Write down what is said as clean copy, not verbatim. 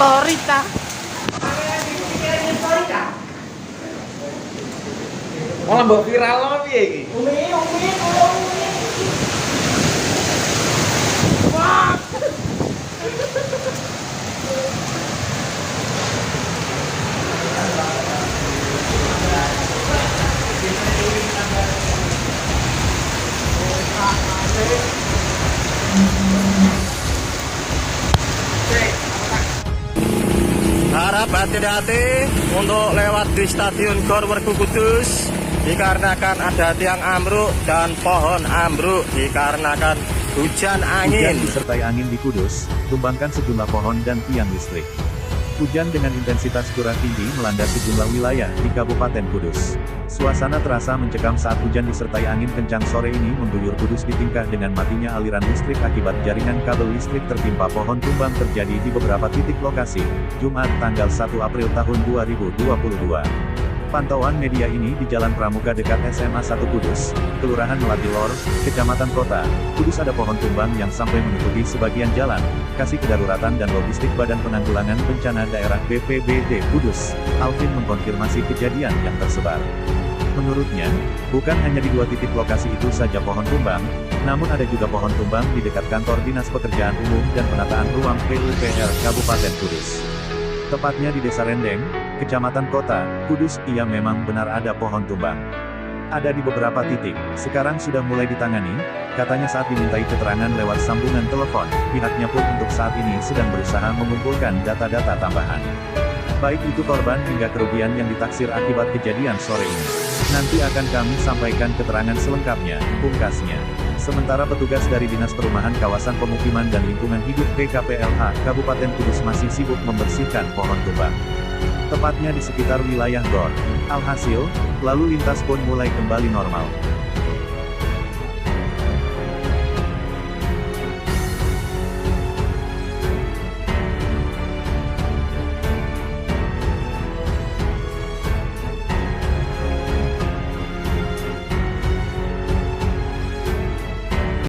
story ta. Malah mbok viral apa piye iki? Umi. Wah. Harap hati-hati untuk lewat di Stadion Gor Werku Kudus dikarenakan ada tiang ambruk dan pohon ambruk dikarenakan hujan angin. Hujan disertai angin di Kudus, tumbangkan sejumlah pohon dan tiang listrik. Hujan dengan intensitas curah tinggi melanda sejumlah wilayah di Kabupaten Kudus. Suasana terasa mencekam saat hujan disertai angin kencang sore ini mengguyur Kudus ditingkah dengan matinya aliran listrik akibat jaringan kabel listrik tertimpa pohon tumbang terjadi di beberapa titik lokasi, Jumat tanggal 1 April tahun 2022. Pantauan media ini di Jalan Pramuka dekat SMA 1 Kudus, Kelurahan Melati Lor, Kecamatan Kota, Kudus ada pohon tumbang yang sampai menutupi sebagian jalan. Kasih Kedaruratan dan Logistik Badan Penanggulangan Bencana Daerah BPBD Kudus, Alvin mengkonfirmasi kejadian yang tersebar. Menurutnya, bukan hanya di dua titik lokasi itu saja pohon tumbang, namun ada juga pohon tumbang di dekat kantor Dinas Pekerjaan Umum dan Penataan Ruang PUPR Kabupaten Kudus. Tepatnya di Desa Rendeng, Kecamatan Kota, Kudus, ia memang benar ada pohon tumbang. Ada di beberapa titik, sekarang sudah mulai ditangani, katanya saat dimintai keterangan lewat sambungan telepon, pihaknya pun untuk saat ini sedang berusaha mengumpulkan data-data tambahan. Baik itu korban hingga kerugian yang ditaksir akibat kejadian sore ini. Nanti akan kami sampaikan keterangan selengkapnya, pungkasnya. Sementara petugas dari Dinas Perumahan Kawasan Pemukiman dan Lingkungan Hidup PKPLH Kabupaten Kudus masih sibuk membersihkan pohon tumbang. Tepatnya di sekitar wilayah Gor. Alhasil, lalu lintas pun mulai kembali normal.